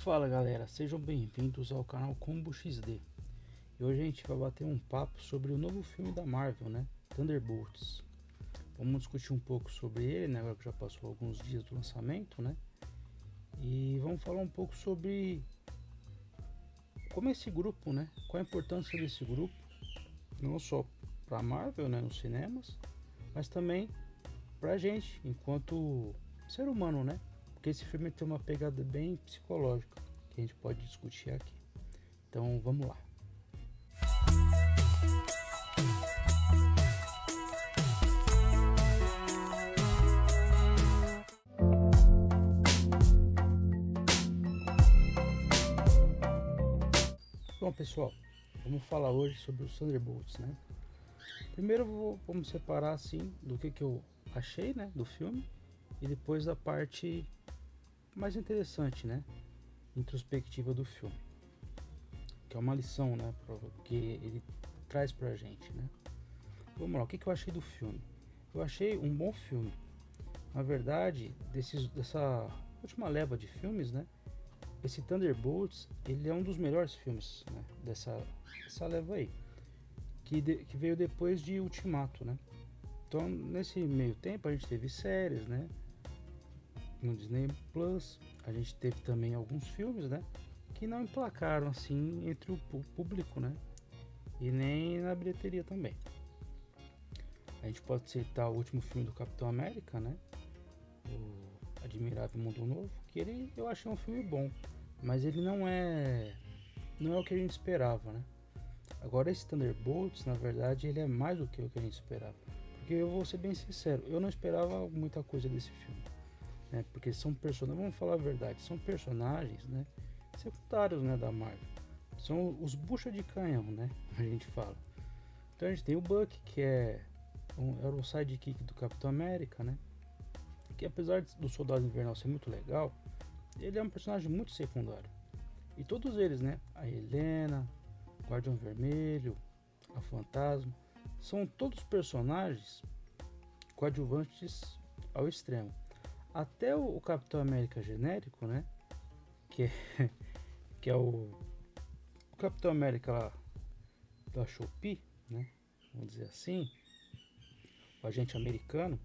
Fala galera, sejam bem-vindos ao canal Combo XD. E hoje a gente vai bater um papo sobre o novo filme da Marvel, né? Thunderbolts. Vamos discutir um pouco sobre ele, né? Agora que já passou alguns dias do lançamento, né? E vamos falar um pouco sobre como esse grupo, né? Qual a importância desse grupo, não só para a Marvel, né? Nos cinemas, mas também pra gente, enquanto ser humano, né? Porque esse filme tem uma pegada bem psicológica que a gente pode discutir aqui. Então vamos lá. Bom pessoal, vamos falar hoje sobre os Thunderbolts, né? Primeiro vamos separar assim do que eu achei, né, do filme, e depois da parte mais interessante, né, introspectiva do filme, que é uma lição, né, que ele traz pra gente, né. Vamos lá, o que eu achei do filme? Eu achei um bom filme. Na verdade, dessa última leva de filmes, né, esse Thunderbolts, ele é um dos melhores filmes, né, dessa leva aí, que veio depois de Ultimato, né. Então, nesse meio tempo, a gente teve séries, né, no Disney Plus. A gente teve também alguns filmes, né, que não emplacaram assim entre o público, né, e nem na bilheteria também. A gente pode citar o último filme do Capitão América, né, o Admirável Mundo Novo, que eu achei um filme bom, mas ele não é o que a gente esperava, né. Agora esse Thunderbolts, na verdade, ele é mais do que o que a gente esperava, porque eu vou ser bem sincero, eu não esperava muita coisa desse filme, né, porque são personagens, vamos falar a verdade, são personagens, né, secundários, né, da Marvel, são os bucha de canhão, né, a gente fala. Então a gente tem o Buck, que era o sidekick do Capitão América, né, que apesar do Soldado Invernal ser muito legal, ele é um personagem muito secundário. E todos eles, né, a Helena, o Guardião Vermelho, a Fantasma, são todos personagens coadjuvantes ao extremo. Até o Capitão América genérico, né, que é o Capitão América lá da Shopee, né, vamos dizer assim, o agente americano,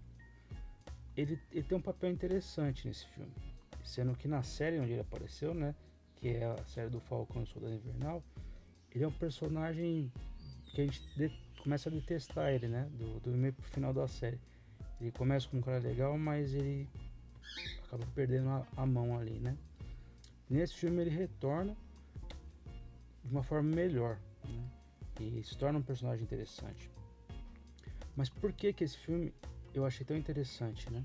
ele tem um papel interessante nesse filme, sendo que na série onde ele apareceu, né, que é a série do Falcão e o Soldado Invernal, ele é um personagem que a gente começa a detestar ele, né, do meio pro final da série. Ele começa com um cara legal, mas ele acaba perdendo a mão ali, né. Nesse filme ele retorna de uma forma melhor, né, e se torna um personagem interessante. Mas por que esse filme eu achei tão interessante, né,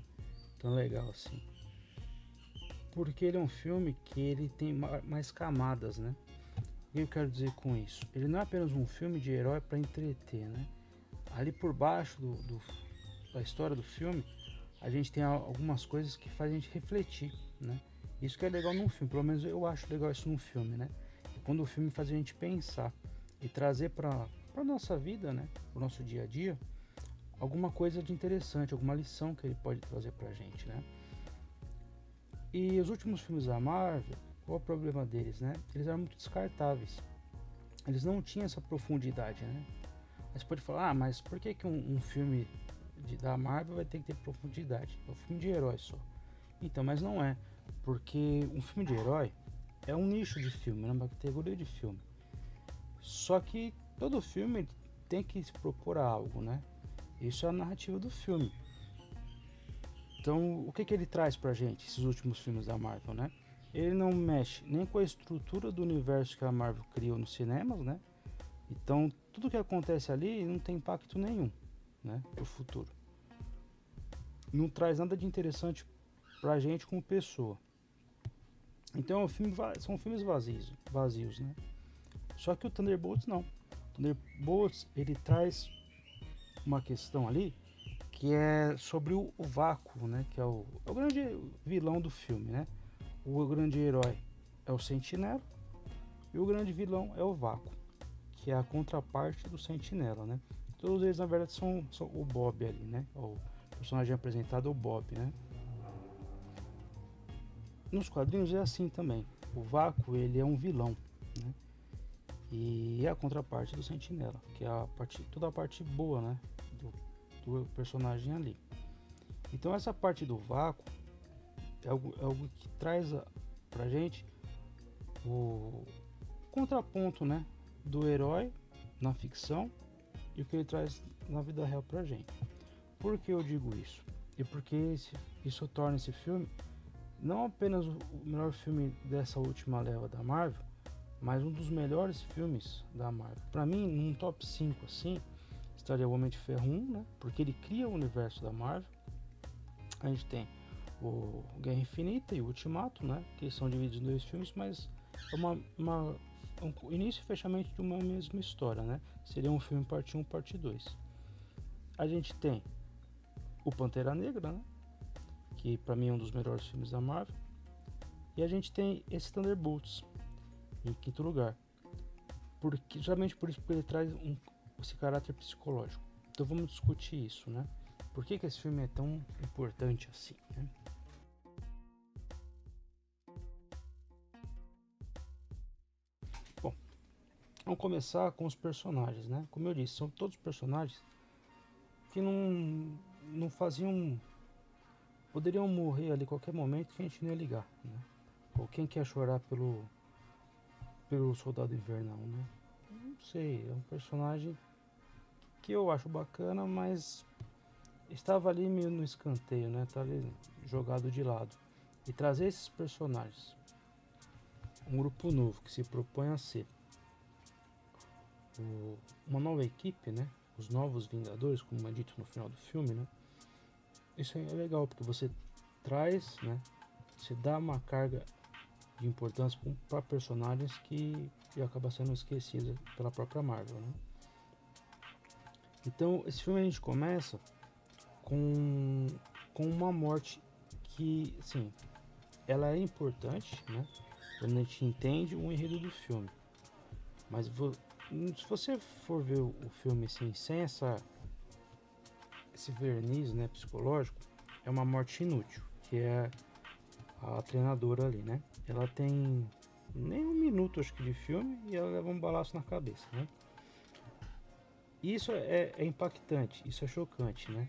tão legal assim? Porque ele é um filme que ele tem mais camadas, né. O que eu quero dizer com isso? Ele não é apenas um filme de herói para entreter, né. Ali por baixo da história do filme, a gente tem algumas coisas que fazem a gente refletir, né. Isso que é legal num filme, pelo menos eu acho legal isso num filme, né. É quando o filme faz a gente pensar e trazer para nossa vida, né, o nosso dia a dia, alguma coisa de interessante, alguma lição que ele pode trazer pra gente, né. E os últimos filmes da Marvel, qual é o problema deles, né? Eles eram muito descartáveis. Eles não tinham essa profundidade, né? Aí você pode falar, mas por que um filme da Marvel vai ter que ter profundidade? É um filme de herói só. Então, mas não é. Porque um filme de herói é um nicho de filme, é uma categoria de filme. Só que todo filme tem que se propor a algo, né? Isso é a narrativa do filme. Então, o que ele traz pra gente, esses últimos filmes da Marvel, né? Ele não mexe nem com a estrutura do universo que a Marvel criou nos cinemas, né? Então, tudo que acontece ali não tem impacto nenhum, né, pro futuro. Não traz nada de interessante pra gente como pessoa. Então, são filmes vazios, né? Só que o Thunderbolts não. O Thunderbolts, ele traz uma questão ali que é sobre o vácuo, né? Que é o grande vilão do filme, né? O grande herói é o Sentinela e o grande vilão é o vácuo, que é a contraparte do Sentinela, né? Todos eles na verdade são o Bob ali, né? O personagem apresentado é o Bob, né? Nos quadrinhos é assim também. o Vácuo, ele é um vilão, né? E é a contraparte do Sentinela, que é toda a parte boa, né, do personagem ali. Então essa parte do Vácuo é algo que traz pra gente o contraponto, né, do herói na ficção e o que ele traz na vida real pra gente. Por que eu digo isso? E porque isso torna esse filme não apenas o melhor filme dessa última leva da Marvel, mas um dos melhores filmes da Marvel. Para mim, num top 5 assim, estaria o Homem de Ferro 1, né? Porque ele cria o universo da Marvel. A gente tem o Guerra Infinita e o Ultimato, né? Que são divididos em 2 filmes, mas é um início e fechamento de uma mesma história, né? Seria um filme parte 1, parte 2. A gente tem o Pantera Negra, né? Que para mim é um dos melhores filmes da Marvel. E a gente tem esse Thunderbolts em quinto lugar, justamente por isso, porque ele traz esse caráter psicológico. Então vamos discutir isso, né? Por que esse filme é tão importante assim, né? Bom, vamos começar com os personagens, né? Como eu disse, são todos personagens que não faziam, poderiam morrer ali a qualquer momento que a gente não ia ligar, né? Ou quem quer chorar pelo Soldado Invernal, né? Não sei, é um personagem que eu acho bacana, mas estava ali meio no escanteio, né? Tá ali jogado de lado. E trazer esses personagens, um grupo novo que se propõe a ser uma nova equipe, né? Os novos Vingadores, como é dito no final do filme, né? Isso é legal, porque você traz, né? Você dá uma carga de importância para personagens que acaba sendo esquecida pela própria Marvel, né? Então, esse filme a gente começa com uma morte que, sim, ela é importante, né? Quando a gente entende o enredo do filme. Mas se você for ver o filme assim, sem esse verniz, né, psicológico, é uma morte inútil, que é a treinadora ali, né? Ela tem nem 1 minuto, acho que, de filme e ela leva um balaço na cabeça, né? Isso é impactante, isso é chocante, né?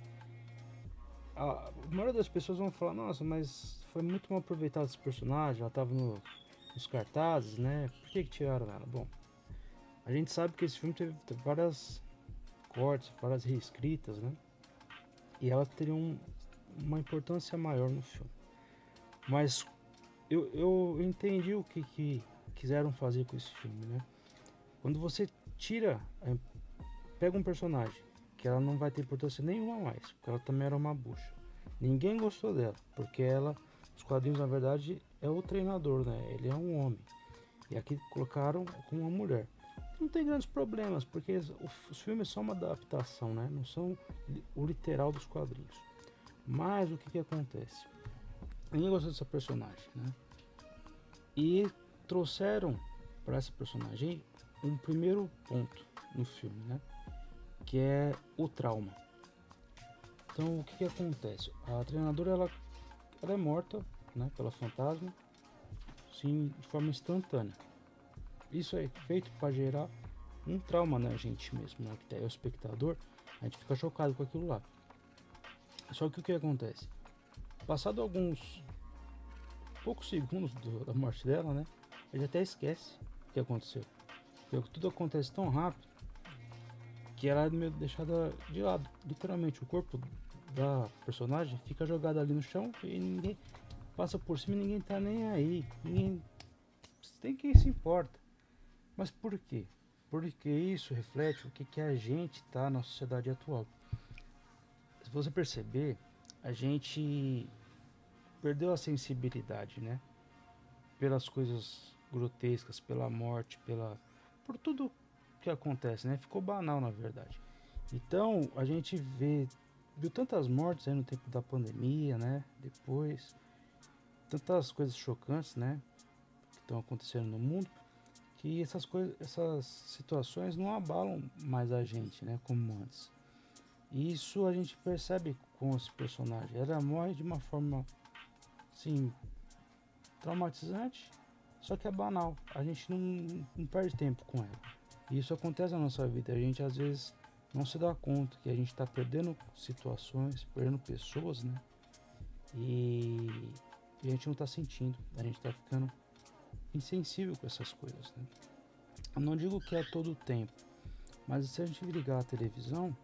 A maioria das pessoas vão falar, nossa, mas foi muito mal aproveitado esse personagem, ela estava nos cartazes, né? Por que tiraram ela? Bom, a gente sabe que esse filme teve várias cortes, várias reescritas, né? E ela teria uma importância maior no filme. Mas eu entendi o que quiseram fazer com esse filme, né? Quando você pega um personagem que ela não vai ter importância nenhuma mais, porque ela também era uma bucha. Ninguém gostou dela, porque os quadrinhos, na verdade, é o treinador, né? Ele é um homem. E aqui colocaram como uma mulher. Não tem grandes problemas, porque os filmes são uma adaptação, né? Não são o literal dos quadrinhos. Mas o que acontece? Ninguém gostou dessa personagem, né? E trouxeram para essa personagem um primeiro ponto no filme, né? Que é o trauma. Então o que acontece? A treinadora ela é morta, né, pela fantasma, sim, de forma instantânea. Isso é feito para gerar um trauma na gente mesmo, né, que é o espectador, a gente fica chocado com aquilo lá. Só que o que acontece? Passado alguns poucos segundos da morte dela, né, a gente até esquece o que aconteceu. Porque tudo acontece tão rápido que ela é meio deixada de lado. Literalmente, o corpo da personagem fica jogado ali no chão e ninguém passa por cima e ninguém tá nem aí. Ninguém tem quem se importa. Mas por quê? Porque isso reflete o que a gente tá na sociedade atual. Se você perceber, a gente perdeu a sensibilidade, né? Pelas coisas grotescas, pela morte, por tudo que acontece, né? Ficou banal, na verdade. Então, a gente viu tantas mortes aí no tempo da pandemia, né? Depois, tantas coisas chocantes, né? Que estão acontecendo no mundo, que essas situações não abalam mais a gente, né? Como antes. E isso a gente percebe com esse personagem. Ela morre de uma forma, assim, traumatizante, Só que é banal, a gente não perde tempo com ela. E isso acontece na nossa vida, a gente às vezes não se dá conta que a gente está perdendo situações, perdendo pessoas, né? E a gente não está sentindo, a gente está ficando insensível com essas coisas, né? Eu não digo que é todo o tempo, mas se a gente ligar a televisão,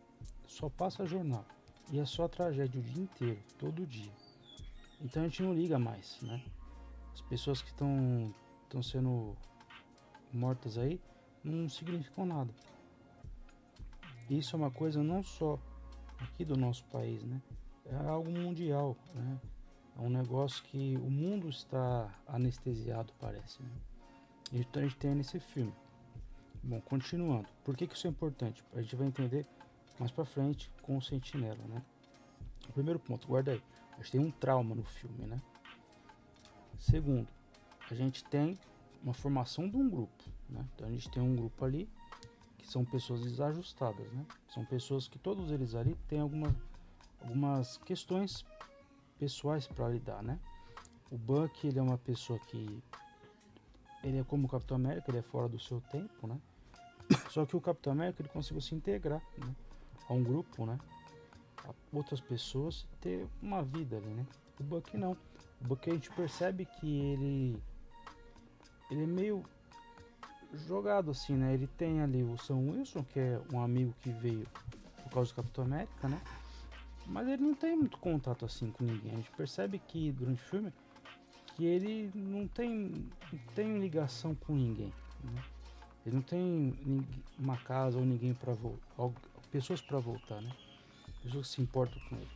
só passa jornal. E é só tragédia o dia inteiro, todo dia. Então a gente não liga mais, né? As pessoas que estão sendo mortas aí não significam nada. Isso é uma coisa não só aqui do nosso país, né? É algo mundial, né? É um negócio que o mundo está anestesiado, parece, né? Então a gente tem nesse filme. Bom, continuando. Por que isso é importante? A gente vai entender mais pra frente com o Sentinela, né? O primeiro ponto, guarda aí. A gente tem um trauma no filme, né? Segundo, a gente tem uma formação de um grupo, né? Então a gente tem um grupo ali que são pessoas desajustadas, né? São pessoas que todos eles ali têm algumas questões pessoais para lidar, né? O Buck, ele é uma pessoa que ele é como o Capitão América, ele é fora do seu tempo, né? Só que o Capitão América ele conseguiu se integrar, né, a um grupo, né? A outras pessoas ter uma vida ali, né? O Buck não. O Buck a gente percebe que ele é meio jogado assim, né? Ele tem ali o Sam Wilson, que é um amigo que veio por causa do Capitão América, né? Mas ele não tem muito contato assim com ninguém. A gente percebe que durante o filme que ele não tem ligação com ninguém, né? Ele não tem uma casa ou ninguém para voltar, pessoas para voltar, né? Pessoas que se importam com ele.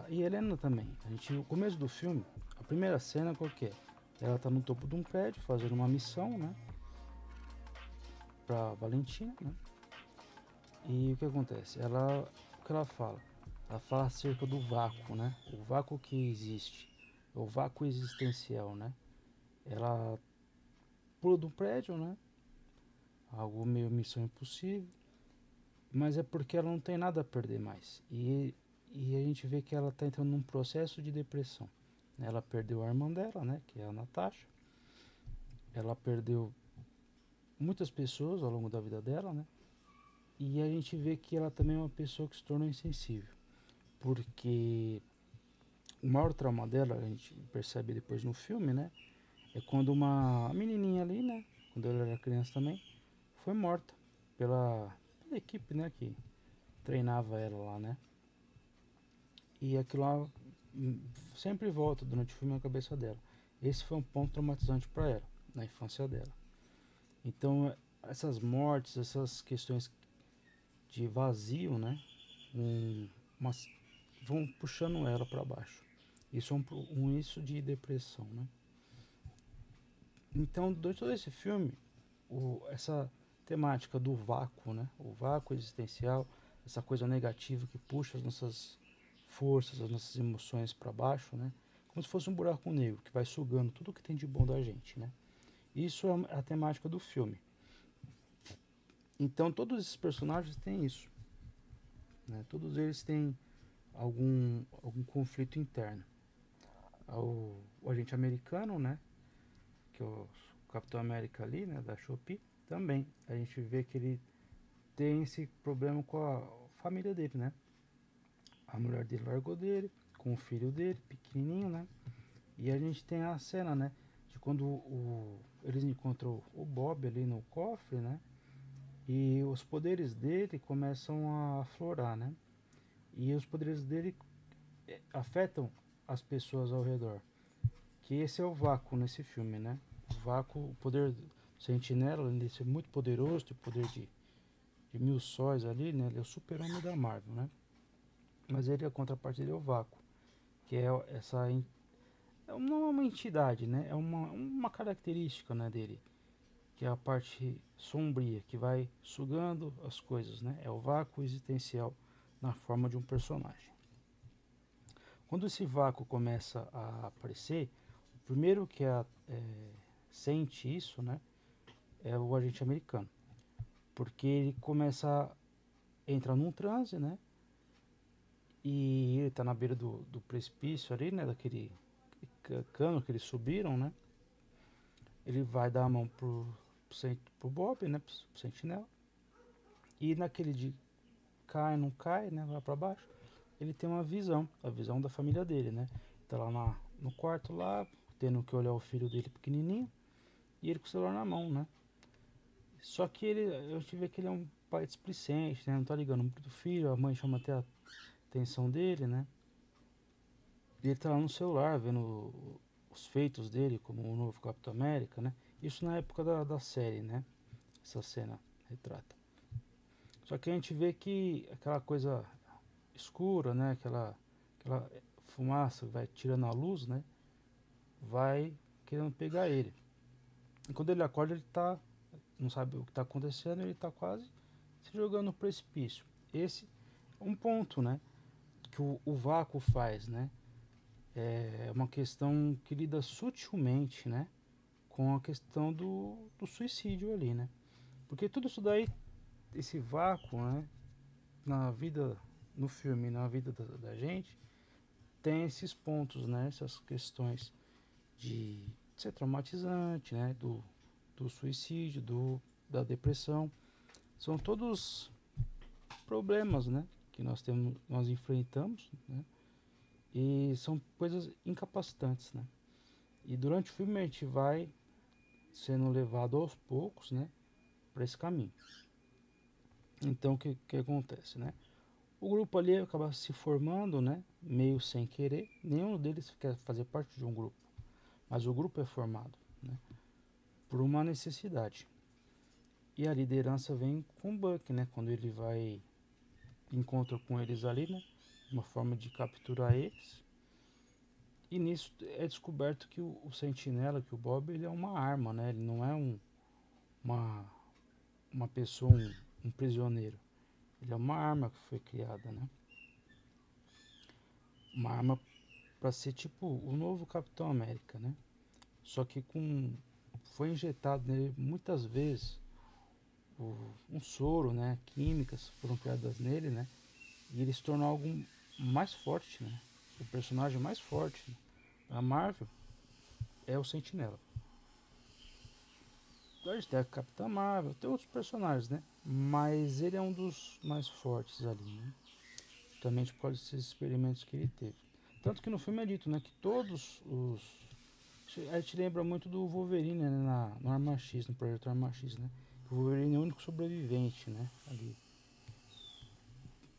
E Helena também. No começo do filme, a primeira cena qual que é? Ela tá no topo de um prédio fazendo uma missão, né? Pra Valentina, né? E o que acontece? O que ela fala? Ela fala acerca do vácuo, né? O vácuo que existe, o vácuo existencial, né? Ela pula do prédio, né? Algo meio missão impossível, mas é porque ela não tem nada a perder mais. E a gente vê que ela está entrando num processo de depressão. Ela perdeu a irmã dela, né? Que é a Natasha. Ela perdeu muitas pessoas ao longo da vida dela, né? E a gente vê que ela também é uma pessoa que se tornou insensível. Porque o maior trauma dela, a gente percebe depois no filme, né? É quando uma menininha ali, né? Quando ela era criança também, foi morta pela equipe, né? Que treinava ela lá, né? E aquilo lá sempre volta durante o filme na cabeça dela. Esse foi um ponto traumatizante para ela, na infância dela. Então, essas mortes, essas questões de vazio, né? Umas, vão puxando ela para baixo. Isso é isso de depressão, né? Então, durante todo esse filme, essa temática do vácuo, né? O vácuo existencial, essa coisa negativa que puxa as nossas forças, as nossas emoções para baixo, né? Como se fosse um buraco negro que vai sugando tudo que tem de bom da gente, né? Isso é a temática do filme. Então, todos esses personagens têm isso, né? Todos eles têm algum conflito interno. O agente americano, né? Que é o Capitão América ali, né? Da Shopee, também. A gente vê que ele tem esse problema com a família dele, né? A mulher dele largou dele, com o filho dele, pequenininho, né? E a gente tem a cena, né? De quando eles encontram o Bob ali no cofre, né? E os poderes dele começam a aflorar, né? E os poderes dele afetam as pessoas ao redor. Que esse é o vácuo nesse filme, né? O vácuo, o poder do Sentinela, além de ser muito poderoso, tem o poder de mil sóis ali, né? Ele é o super-homem da Marvel, né? Mas ele, a contraparte dele é o vácuo, que é essa não é uma entidade, né? É uma característica, né, dele, que é a parte sombria que vai sugando as coisas, né? É o vácuo existencial na forma de um personagem. Quando esse vácuo começa a aparecer, o primeiro que sente isso, né, é o agente americano, porque ele começa a entrar num transe, né? E ele tá na beira do precipício ali, né? cano que eles subiram, né? Ele vai dar a mão pro Bob, né? Pro sentinela. E naquele de cai, não cai, né? Vai pra baixo. Ele tem uma visão, a visão da família dele, né? Tá lá no quarto lá, tendo que olhar o filho dele pequenininho. E ele com o celular na mão, né? Só que a gente vê que ele é um pai displicente, né? Não tá ligando muito pro filho, a mãe chama até a atenção dele, né? E ele tá lá no celular, vendo os feitos dele como o novo Capitão América, né? Isso na época da série, né? Essa cena retrata. Só que a gente vê que aquela coisa escura, né? Aquela fumaça que vai tirando a luz, né? Vai querendo pegar ele. E quando ele acorda, ele tá, não sabe o que está acontecendo, ele está quase se jogando no precipício. Esse é um ponto, né? Que o vácuo faz, né? É uma questão que lida sutilmente, né? Com a questão do suicídio ali, né? Porque tudo isso daí, esse vácuo, né? Na vida, no filme, na vida da gente, tem esses pontos, né? Essas questões de ser traumatizante, né? Do suicídio, da depressão. São todos problemas, né? Que nós enfrentamos, né? E são coisas incapacitantes, né? E durante o filme a gente vai sendo levado aos poucos, né? Para esse caminho. Então o que acontece, né? O grupo ali acaba se formando, né? Meio sem querer. Nenhum deles quer fazer parte de um grupo, mas o grupo é formado, né? Por uma necessidade. E a liderança vem com o Buck, né? Quando ele vai encontra com eles ali, né? Uma forma de capturar eles. E nisso é descoberto que o Sentinela, que o Bob, ele é uma arma, né? Ele não é uma, uma pessoa, um prisioneiro. Ele é uma arma que foi criada, né? Uma arma para ser tipo o novo Capitão América, né? Só que foi injetado nele muitas vezes um soro, né? Químicas foram criadas nele, né? E ele se tornou algo mais forte, né? O personagem mais forte, né? A Marvel é o Sentinela. A gente tem a Capitã Marvel, tem outros personagens, né? Mas ele é um dos mais fortes ali, né? Justamente por causa desses experimentos que ele teve. Tanto que no filme é dito, né? Que todos os... A gente lembra muito do Wolverine, né? No Arma X, no projeto Arma X, né? O Wolverine é o único sobrevivente, né? Ali.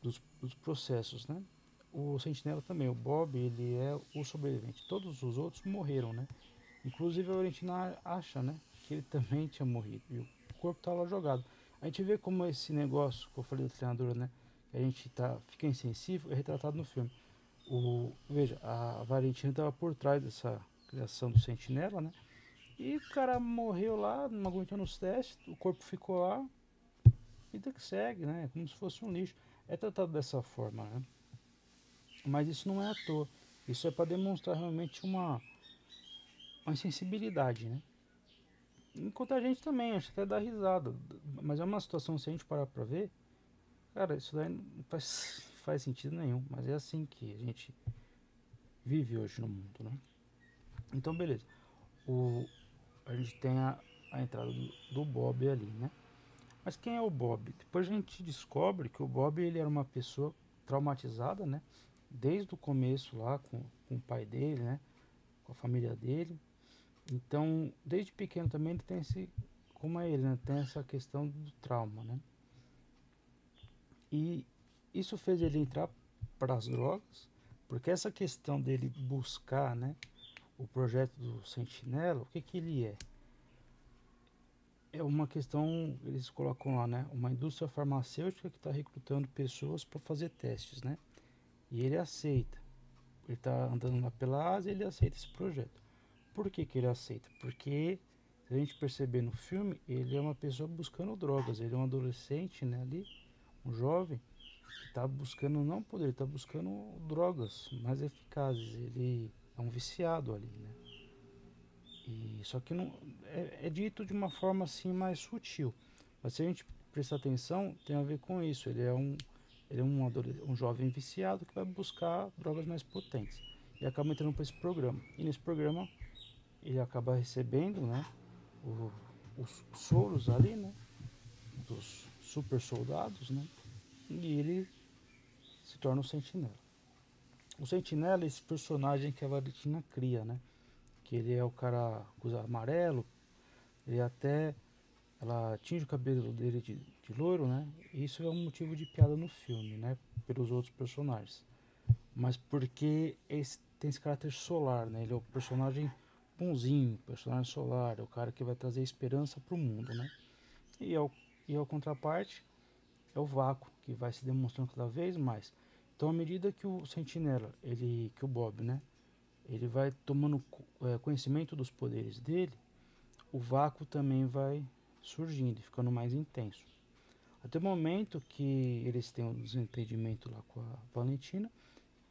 Dos processos, né? O Sentinela também, o Bob, ele é o sobrevivente. Todos os outros morreram, né? Inclusive a Valentina acha, né? Que ele também tinha morrido. E o corpo tá lá jogado. A gente vê como esse negócio que eu falei da treinadora, né? Que a gente fica insensível, é retratado no filme. Veja, a Valentina estava por trás dessa criação do Sentinela, né? E o cara morreu lá, não aguentou nos testes, o corpo ficou lá, vida que segue, né? Como se fosse um lixo. É tratado dessa forma, né? Mas isso não é à toa. Isso é para demonstrar realmente uma insensibilidade, né? Enquanto a gente também, acho até dá risada. Mas é uma situação, se a gente parar pra ver, cara, isso daí não faz sentido nenhum. Mas é assim que a gente vive hoje no mundo, né? Então, beleza. A gente tem a entrada do Bob ali, né? Mas quem é o Bob? Depois a gente descobre que o Bob ele era uma pessoa traumatizada, né? Desde o começo lá com o pai dele, né? Com a família dele. Então, desde pequeno também ele tem como é ele, né? Tem essa questão do trauma, né? E isso fez ele entrar para as drogas, porque essa questão dele buscar, né? O projeto do Sentinela, o que que ele é? É uma questão, eles colocam lá, né? Uma indústria farmacêutica que está recrutando pessoas para fazer testes, né? E ele aceita. Ele está andando lá pela Ásia e ele aceita esse projeto. Por que que ele aceita? Porque, se a gente perceber no filme, ele é uma pessoa buscando drogas. Ele é um adolescente, né, ali, um jovem, que está buscando não poder, ele está buscando drogas mais eficazes. Ele é um viciado ali, né? E, só que não é dito de uma forma assim mais sutil. Mas se a gente prestar atenção, tem a ver com isso. Ele é um jovem viciado que vai buscar drogas mais potentes. e acaba entrando para esse programa. E nesse programa ele acaba recebendo, né, os soros ali, né, dos super soldados, né, e ele se torna o Sentinela. O Sentinela é esse personagem que a Valentina cria, né, que ele é o cara com os amarelo, ele até ela tinge o cabelo dele de loiro, né? E isso é um motivo de piada no filme, né? Pelos outros personagens. Mas porque tem esse caráter solar, né? Ele é o personagem bonzinho, personagem solar, é o cara que vai trazer esperança pro mundo, né? E ao contraparte é o vácuo, que vai se demonstrando cada vez mais. Então, à medida que o Sentinela, que o Bob, né? Ele vai tomando conhecimento dos poderes dele, o vácuo também vai surgindo, ficando mais intenso. Até o momento que eles têm um desentendimento lá com a Valentina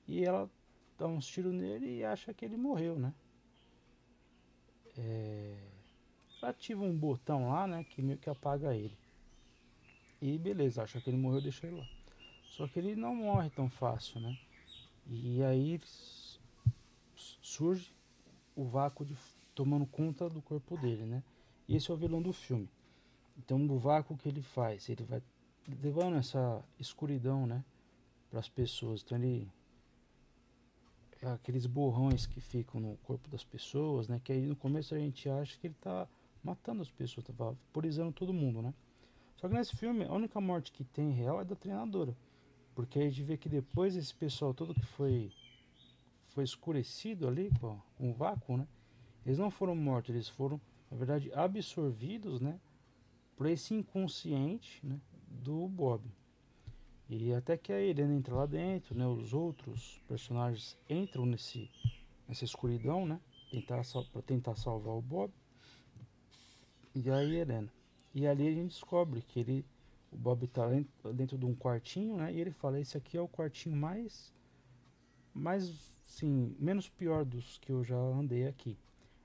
e ela dá uns tiros nele e acha que ele morreu, né? Ela ativa um botão lá, né, que meio que apaga ele. E beleza, acha que ele morreu, deixa ele lá. Só que ele não morre tão fácil, né? E aí surge o vácuo tomando conta do corpo dele, né? E esse é o vilão do filme. Então o vácuo que ele faz, ele vai levando essa escuridão, né, para as pessoas. Então ele aqueles borrões que ficam no corpo das pessoas, né, que aí no começo a gente acha que ele tá matando as pessoas, tá vaporizando todo mundo, né? Só que nesse filme a única morte que tem real é da treinadora, porque a gente vê que depois esse pessoal todo que foi escurecido ali com o vácuo, né? Eles não foram mortos, eles foram na verdade absorvidos, né, por esse inconsciente, né, do Bob. E até que a Helena entra lá dentro, né? Os outros personagens entram nessa escuridão, né? Para tentar salvar o Bob e a Helena. E ali a gente descobre que o Bob está dentro de um quartinho, né? E ele fala: esse aqui é o quartinho mais, sim, menos pior dos que eu já andei aqui.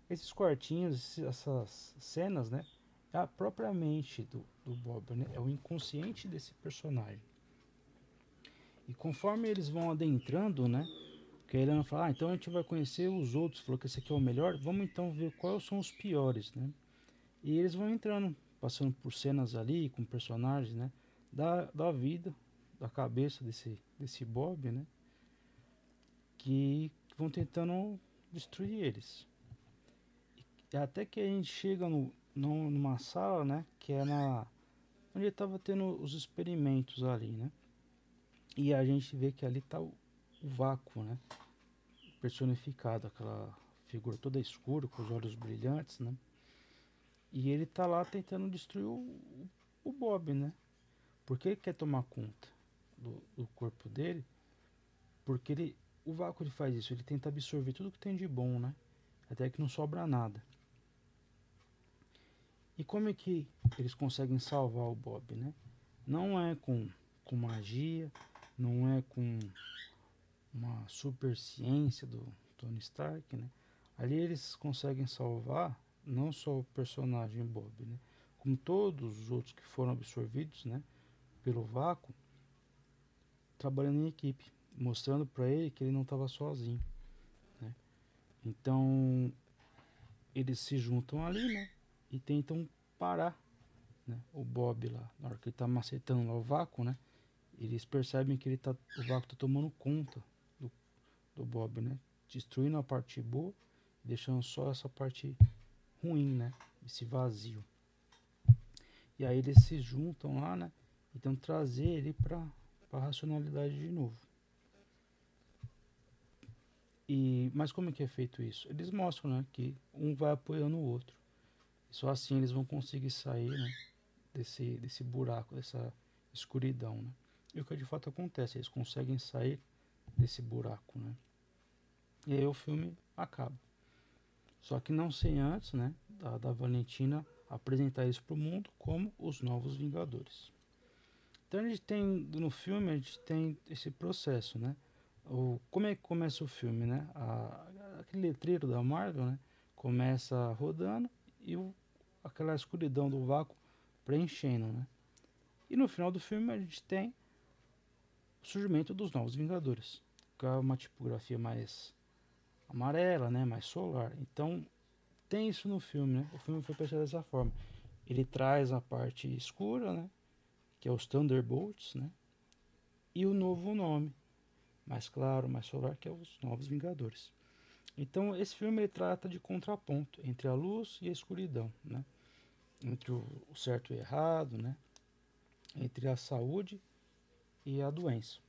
Esses quartinhos, essas cenas, né? É a própria mente do Bob, né? É o inconsciente desse personagem. E conforme eles vão adentrando, né? Que a Helena fala, então a gente vai conhecer os outros, falou que esse aqui é o melhor, vamos então ver quais são os piores, né? E eles vão entrando, passando por cenas ali, com personagens, né? Da vida, da cabeça desse Bob, né? Que vão tentando destruir eles. E até que a gente chega numa sala, né? Que é onde ele estava tendo os experimentos ali, né? E a gente vê que ali está o vácuo, né? Personificado, aquela figura toda escura, com os olhos brilhantes, né? E ele tá lá tentando destruir o Bob, né? Porque ele quer tomar conta do corpo dele, porque o vácuo ele faz isso, ele tenta absorver tudo que tem de bom, né? Até que não sobra nada. E como é que eles conseguem salvar o Bob, né? Não é com magia, não é com uma super ciência do Tony Stark, né? Ali eles conseguem salvar não só o personagem Bob, né? Como todos os outros que foram absorvidos, né? Pelo vácuo, trabalhando em equipe, mostrando para ele que ele não estava sozinho, né? Então eles se juntam ali, né? E tentam parar, né, o Bob lá. Na hora que ele está macetando lá o vácuo, né? Eles percebem que o vácuo está tomando conta do, do Bob, né? Destruindo a parte boa, deixando só essa parte ruim, né? Esse vazio. E aí eles se juntam lá, né? E tentam trazer ele para a racionalidade de novo. Mas como é que é feito isso? Eles mostram, né, que um vai apoiando o outro. E só assim eles vão conseguir sair, né, desse buraco, dessa escuridão, né? E o que de fato acontece, eles conseguem sair desse buraco, né? E aí o filme acaba. Só que não sem antes, né, da Valentina apresentar isso para o mundo como os novos Vingadores. Então a gente tem, no filme, a gente tem esse processo, né? Como é que começa o filme, né? Aquele letreiro da Marvel, né? Começa rodando e aquela escuridão do vácuo preenchendo, né? E no final do filme a gente tem o surgimento dos novos Vingadores, com uma tipografia mais amarela, né? Mais solar. Então tem isso no filme, né? O filme foi pensado dessa forma. Ele traz a parte escura, né? Que é os Thunderbolts, né? E o novo nome, mais claro, mais solar, que é os Novos Vingadores. Então esse filme ele trata de contraponto entre a luz e a escuridão, né? Entre o certo e o errado, né? Entre a saúde e a doença.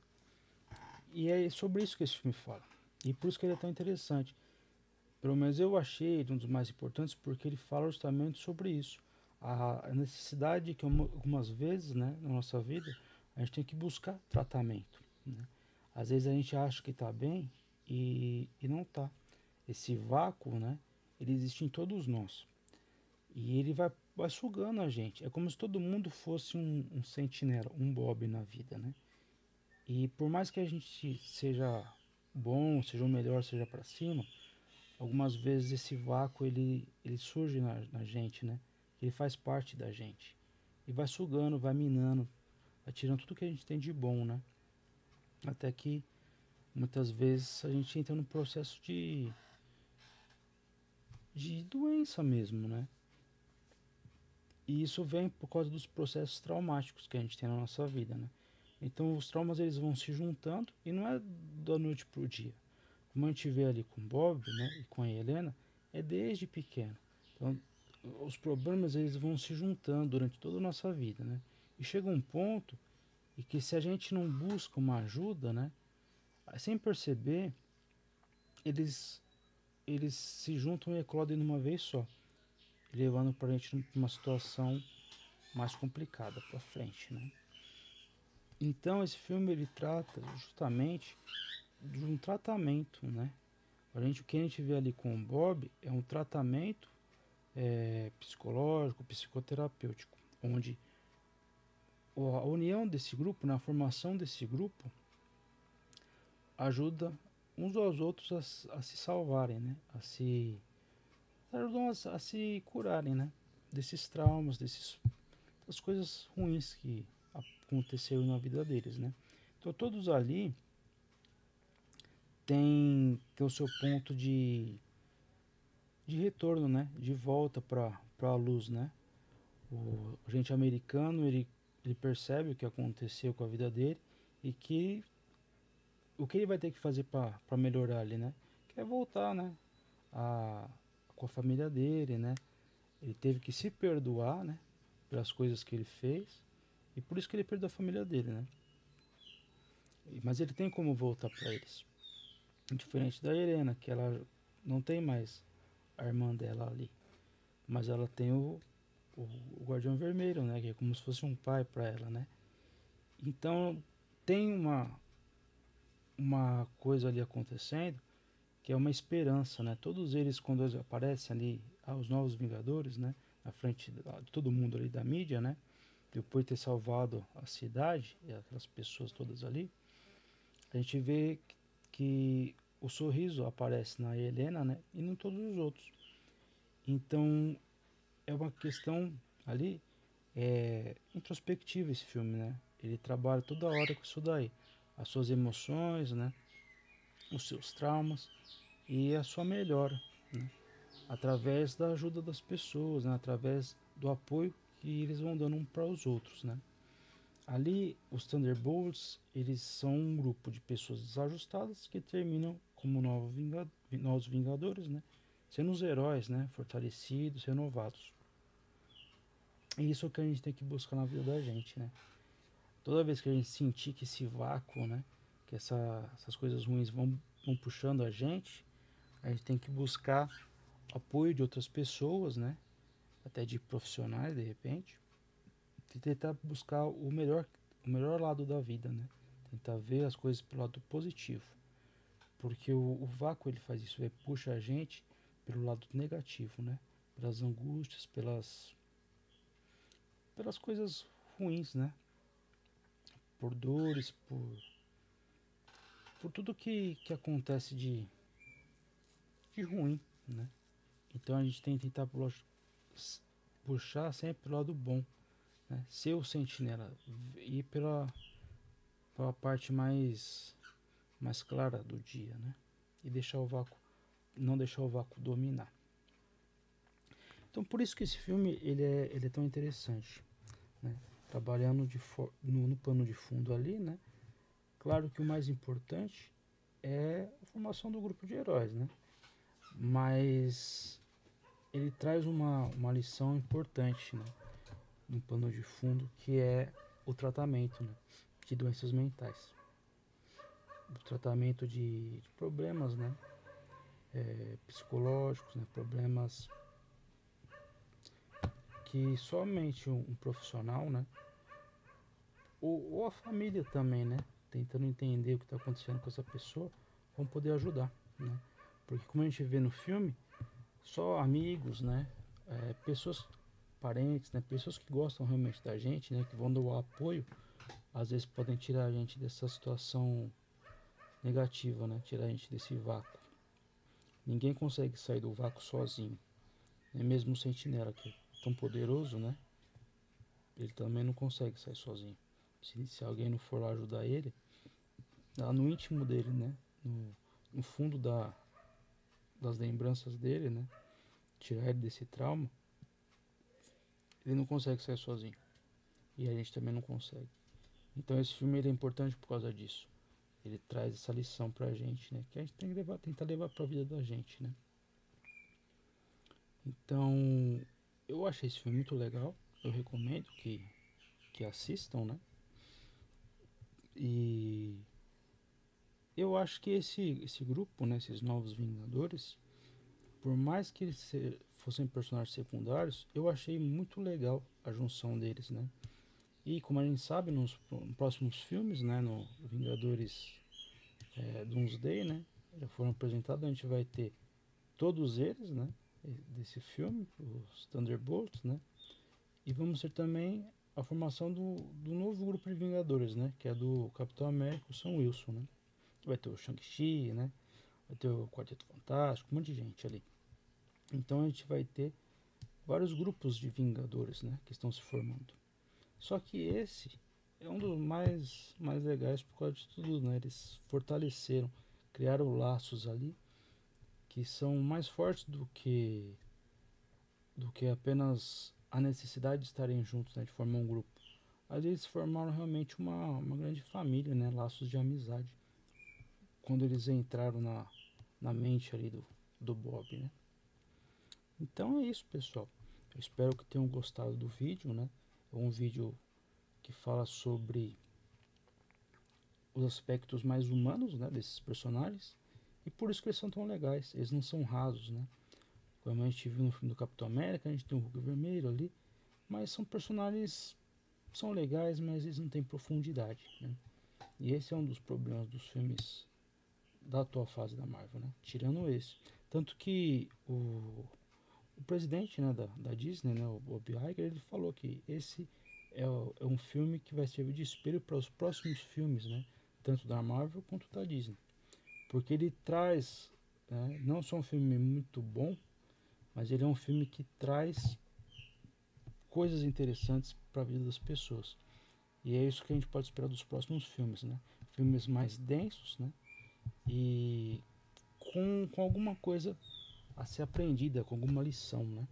E é sobre isso que esse filme fala. E por isso que ele é tão interessante. Pelo menos eu achei ele um dos mais importantes porque ele fala justamente sobre isso. A necessidade que algumas vezes, né, na nossa vida, a gente tem que buscar tratamento, né? Às vezes a gente acha que está bem e não está. Esse vácuo, né, ele existe em todos nós. E ele vai sugando a gente. É como se todo mundo fosse um sentinela, um Bob na vida, né? E por mais que a gente seja bom, seja o melhor, seja para cima, algumas vezes esse vácuo ele surge na gente, né? Ele faz parte da gente. E vai sugando, vai minando, vai tirando tudo que a gente tem de bom, né? Até que muitas vezes a gente entra num processo de doença mesmo, né? E isso vem por causa dos processos traumáticos que a gente tem na nossa vida, né? Então os traumas eles vão se juntando e não é da noite pro dia. Como a gente vê ali com o Bob, né, e com a Helena, é desde pequeno. Então os problemas eles vão se juntando durante toda a nossa vida, né? E chega um ponto em que se a gente não busca uma ajuda, né, sem perceber, eles eles se juntam e eclodem de uma vez só, levando para a gente para uma situação mais complicada para frente, né? Então esse filme ele trata justamente de um tratamento, né? O que a gente vê ali com o Bob é um tratamento psicológico, psicoterapêutico, onde a união desse grupo, na formação desse grupo, ajuda uns aos outros a se salvarem, né? Ajudam a se curarem, né? Desses traumas, das coisas ruins que aconteceram na vida deles, né? Então todos ali têm o seu ponto de retorno, né? De volta para a luz, né? O agente americano ele percebe o que aconteceu com a vida dele e que o que ele vai ter que fazer para melhorar ali, né? Que é voltar, né? A, com a família dele, né? Ele teve que se perdoar, né? Pelas coisas que ele fez e por isso que ele perdeu a família dele, né? Mas ele tem como voltar para eles. Diferente da Helena, que ela não tem mais a irmã dela ali, mas ela tem o, o Guardião Vermelho, né? Que é como se fosse um pai para ela, né? Então tem uma coisa ali acontecendo que é uma esperança, né? Todos eles quando eles aparecem ali, os novos Vingadores, né? Na frente de todo mundo ali da mídia, né? Depois de ter salvado a cidade e aquelas pessoas todas ali, a gente vê que o sorriso aparece na Helena, né? E em todos os outros. Então é uma questão ali introspectiva esse filme, né? Ele trabalha toda hora com isso daí, as suas emoções, né? Os seus traumas e a sua melhora, né? Através da ajuda das pessoas, né? Através do apoio que eles vão dando um para os outros, né? Ali, os Thunderbolts, eles são um grupo de pessoas desajustadas que terminam como novos Vingadores, né? Sendo os heróis, né? Fortalecidos, renovados. E isso é o que a gente tem que buscar na vida da gente, né? Toda vez que a gente sentir que esse vácuo, né? Que essas coisas ruins vão puxando a gente tem que buscar apoio de outras pessoas, né? Até de profissionais, de repente. E tentar buscar o melhor lado da vida, né? Tentar ver as coisas pelo lado positivo. Porque o vácuo ele faz isso, ele puxa a gente pelo lado negativo, né? Pelas angústias, pelas coisas ruins, né? Por dores, por tudo que acontece de ruim, né? Então a gente tem que tentar puxar sempre pelo lado bom, né? Ser o sentinela, ir pela parte mais clara do dia, né? E deixar o vácuo não deixar o vácuo dominar. Então por isso que esse filme ele é tão interessante, né? Trabalhando no pano de fundo ali, né? Claro que o mais importante é a formação do grupo de heróis, né? Mas ele traz uma lição importante, né? No pano de fundo, que é o tratamento, né? De doenças mentais, o tratamento de problemas, né? Psicológicos, né? Problemas que somente um profissional, né? Ou a família também, né? Tentando entender o que está acontecendo com essa pessoa, vão poder ajudar, né? Porque como a gente vê no filme, só amigos, né? Pessoas parentes, né? Pessoas que gostam realmente da gente, né? Que vão dar o apoio, às vezes podem tirar a gente dessa situação negativa, né? Tirar a gente desse vácuo. Ninguém consegue sair do vácuo sozinho, né? Mesmo o sentinela, que é tão poderoso, né? Ele também não consegue sair sozinho. Se alguém não for lá ajudar ele, lá no íntimo dele, né? No fundo das lembranças dele, né? Tirar ele desse trauma, ele não consegue sair sozinho. E a gente também não consegue. Então esse filme ele é importante por causa disso. Ele traz essa lição pra gente, né? Que a gente tem que tentar levar pra vida da gente, né? Então, eu achei esse filme muito legal. Eu recomendo que assistam, né? E eu acho que esse grupo, né? Esses novos Vingadores, por mais que eles fossem personagens secundários, eu achei muito legal a junção deles, né? E como a gente sabe, nos próximos filmes, né? No Vingadores Doomsday, né? Já foram apresentados, a gente vai ter todos eles, né? Desse filme, os Thunderbolts, né? E vamos ter também a formação do novo grupo de Vingadores, né? Que é do Capitão América, o Sam Wilson, né? Vai ter o Shang-Chi, né? Vai ter o Quarteto Fantástico, um monte de gente ali. Então a gente vai ter vários grupos de Vingadores, né? Que estão se formando. Só que esse é um dos mais legais por causa de tudo, né? Eles fortaleceram, criaram laços ali que são mais fortes do que apenas a necessidade de estarem juntos, né, de formar um grupo. Às vezes formaram realmente uma grande família, né, laços de amizade, quando eles entraram na mente ali do Bob, né. Então é isso, pessoal. Eu espero que tenham gostado do vídeo, né. É um vídeo que fala sobre os aspectos mais humanos, né, desses personagens, e por isso que eles são tão legais. Eles não são rasos, né. Como a gente viu no filme do Capitão América, a gente tem o Hulk vermelho ali, mas são personagens são legais, mas eles não têm profundidade, né? E esse é um dos problemas dos filmes da atual fase da Marvel, né? Tirando esse. Tanto que o presidente, né, da Disney, né, o Bob Iger, ele falou que esse é um filme que vai servir de espelho para os próximos filmes, né? Tanto da Marvel quanto da Disney. Porque ele traz, né, não só um filme muito bom, mas ele é um filme que traz coisas interessantes para a vida das pessoas. E é isso que a gente pode esperar dos próximos filmes, né? Filmes mais densos, né? E com alguma coisa a ser aprendida, com alguma lição, né?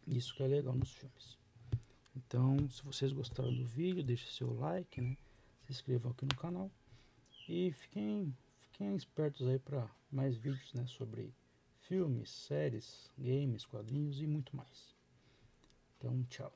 Isso que é legal nos filmes. Então, se vocês gostaram do vídeo, deixe seu like, né? Se inscrevam aqui no canal e fiquem espertos aí para mais vídeos, né? Sobre filmes, séries, games, quadrinhos e muito mais. Então, tchau.